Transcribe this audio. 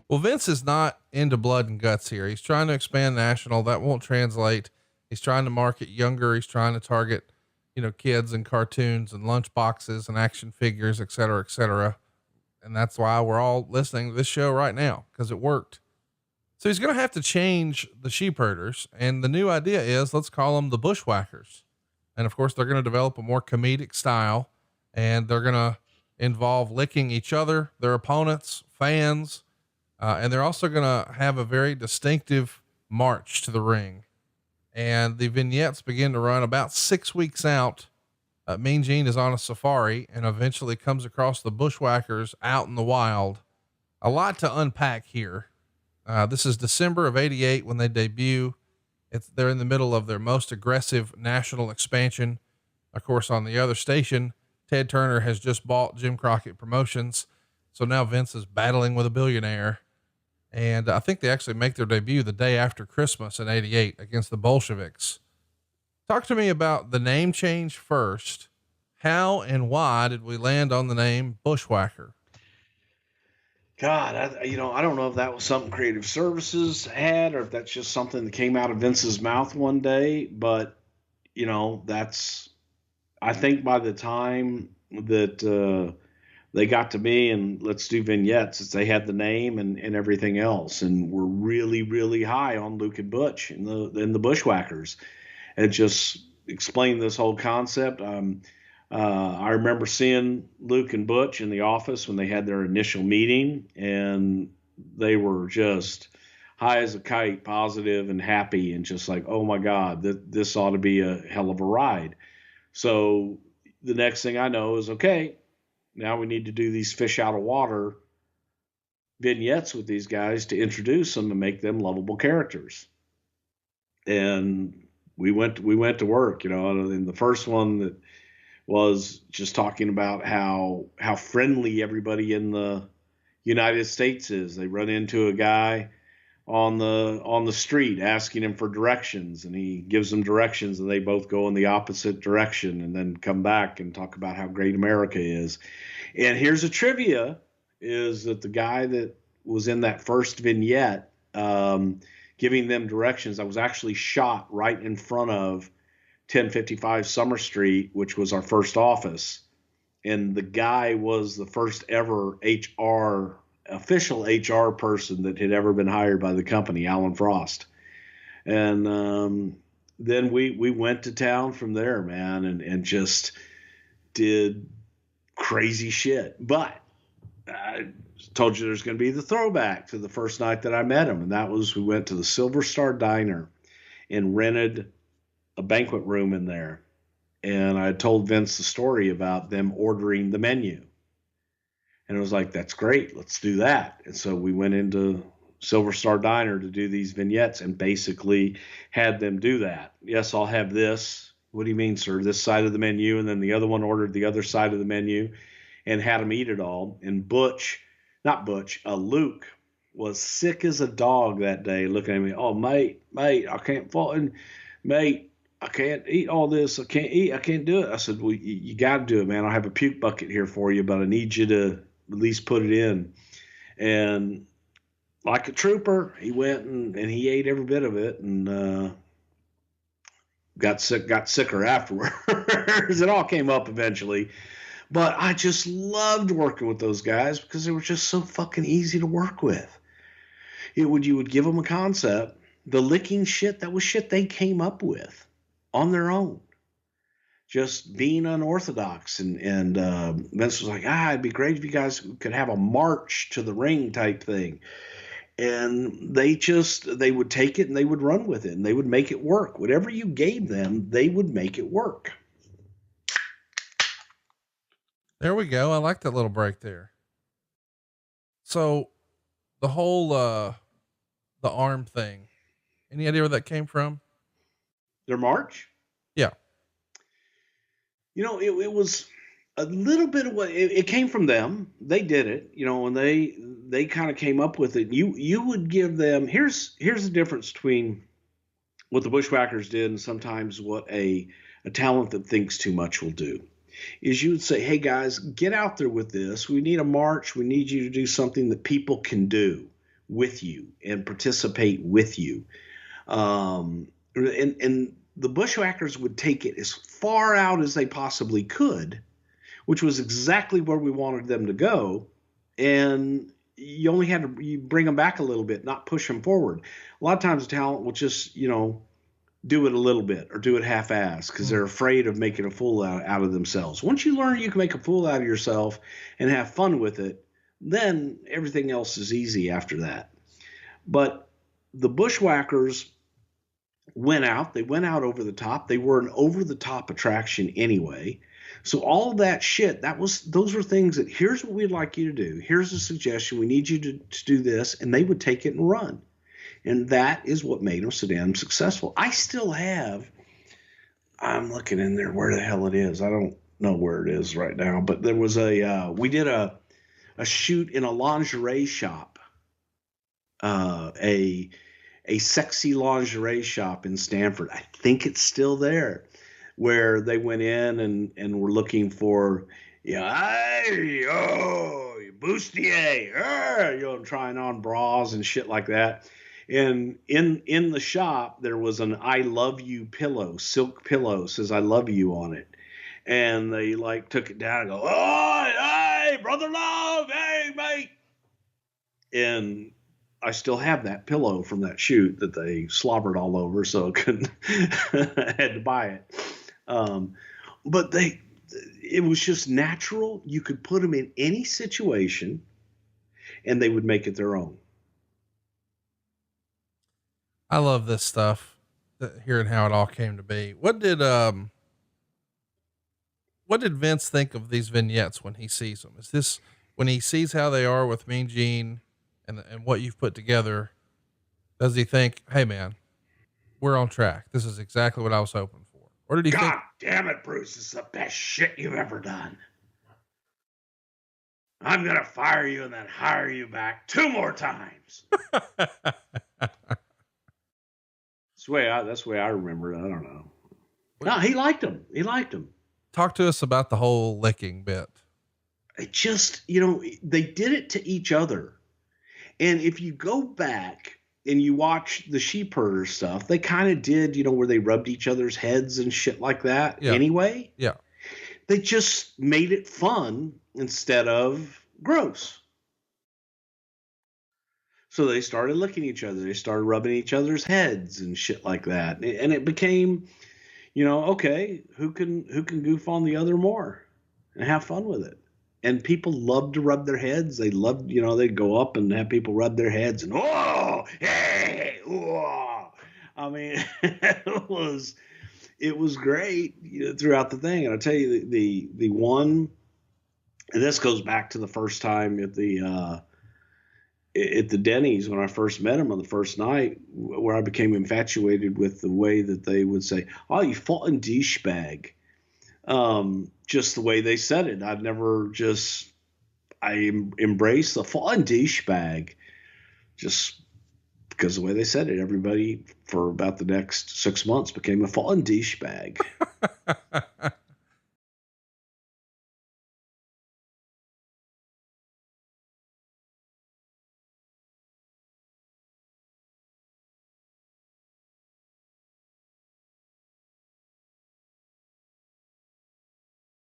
Well, Vince is not into blood and guts here. He's trying to expand national. That won't translate. He's trying to market younger. He's trying to target, kids and cartoons and lunch boxes and action figures, et cetera, et cetera. And that's why we're all listening to this show right now, because it worked. So he's going to have to change the sheep herders. And the new idea is, let's call them the Bushwhackers. And of course, they're going to develop a more comedic style, and they're going to involve licking each other, their opponents, fans. And they're also going to have a very distinctive march to the ring. And the vignettes begin to run about 6 weeks out. Mean Gene is on a safari and eventually comes across the Bushwhackers out in the wild. A lot to unpack here. This is December of '88 when they debut. They're in the middle of their most aggressive national expansion. Of course, on the other station, Ted Turner has just bought Jim Crockett Promotions. So now Vince is battling with a billionaire. And I think they actually make their debut the day after Christmas in '88 against the Bolsheviks. Talk to me about the name change first. How and why did we land on the name Bushwhacker? God, I don't know if that was something Creative Services had or if that's just something that came out of Vince's mouth one day. But, I think by the time that they got to me and let's do vignettes, they had the name and everything else. And we're really, really high on Luke and Butch and the Bushwhackers. And just explain this whole concept. I remember seeing Luke and Butch in the office when they had their initial meeting, and they were just high as a kite, positive and happy, and just like, oh my God, this ought to be a hell of a ride. So the next thing I know is, okay, now we need to do these fish out of water vignettes with these guys to introduce them and make them lovable characters. And we went to work, in the first one that was just talking about how friendly everybody in the United States is. They run into a guy on the street asking him for directions, and he gives them directions, and they both go in the opposite direction and then come back and talk about how great America is. And here's a trivia, is that the guy that was in that first vignette giving them directions, I was actually shot right in front of 1055 Summer Street, which was our first office. And the guy was the first ever official HR person that had ever been hired by the company, Alan Frost. And then we went to town from there, man, and just did crazy shit. But I told you there's going to be the throwback to the first night that I met him. And that was, we went to the Silver Star Diner and rented a banquet room in there. And I told Vince the story about them ordering the menu. And it was like, that's great. Let's do that. And so we went into Silver Star Diner to do these vignettes and basically had them do that. Yes, I'll have this. What do you mean, sir? This side of the menu. And then the other one ordered the other side of the menu and had them eat it all. And Luke was sick as a dog that day, looking at me. Oh, mate, I can't fall in. Mate, I can't eat all this. I can't do it. I said, well, you got to do it, man. I'll have a puke bucket here for you, but I need you to at least put it in. And like a trooper, he went and he ate every bit of it and got sicker afterwards. It all came up eventually. But I just loved working with those guys because they were just so fucking easy to work with. You would give them a concept. The licking shit, that was shit they came up with on their own, just being unorthodox. And Vince was like, it'd be great if you guys could have a march to the ring type thing. And they would take it and they would run with it and they would make it work. Whatever you gave them, they would make it work. There we go. I like that little break there. So the whole, the arm thing, any idea where that came from? Their march? Yeah. It was a little bit of what it came from them. They did it, and they kind of came up with it. You would give them, here's the difference between what the Bushwhackers did and sometimes what a talent that thinks too much will do. Is you would say, hey guys, get out there with this. We need a march. We need you to do something that people can do. with you and participate with you. And the Bushwhackers would take it as far out as they possibly could, which was exactly where we wanted them to go. And you only had to you bring them back a little bit, not push them forward. A lot of times talent will just, do it a little bit or do it half-assed because they're afraid of making a fool out of themselves. Once you learn you can make a fool out of yourself and have fun with it, then everything else is easy after that. But the Bushwhackers went out. They went out over the top. They were an over-the-top attraction anyway. So all of that shit, those were things that here's what we'd like you to do. Here's a suggestion. We need you to do this. And they would take it and run. And that is what made them so damn successful. I still have, I'm looking in there where the hell it is. I don't know where it is right now. But there was we did a shoot in a lingerie shop, a sexy lingerie shop in Stanford. I think it's still there, where they went in and were looking for, hey, oh, bustier, trying on bras and shit like that. And in the shop, there was an I love you pillow, silk pillow, says I love you on it. And they took it down and go, oh, hey, brother love, hey, mate. And I still have that pillow from that shoot that they slobbered all over, so I had to buy it. But it was just natural. You could put them in any situation and they would make it their own. I love this stuff, hearing how it all came to be. What did Vince think of these vignettes when he sees them? Is this when he sees how they are with Mean Gene and what you've put together? Does he think, hey man, we're on track. This is exactly what I was hoping for. Or did he think, God damn it, Bruce, this is the best shit you've ever done. I'm going to fire you and then hire you back 2 more times. That's the way I remember it. I don't know. No, he liked him. Talk to us about the whole licking bit. It just, they did it to each other. And if you go back and you watch the sheep herder stuff, they kind of did, where they rubbed each other's heads and shit like that anyway. Yeah. They just made it fun instead of gross. So they started licking each other. They started rubbing each other's heads and shit like that. And it became, okay, who can goof on the other more and have fun with it? And people loved to rub their heads. They loved, they'd go up and have people rub their heads and, oh, hey, oh. I mean, it was great throughout the thing. And I'll tell you the one, and this goes back to the first time at the Denny's when I first met him on the first night, where I became infatuated with the way that they would say, oh, you fucking douchebag. Just the way they said it. I embraced the fucking douchebag just because the way they said it. Everybody for about the next 6 months became a fucking douchebag.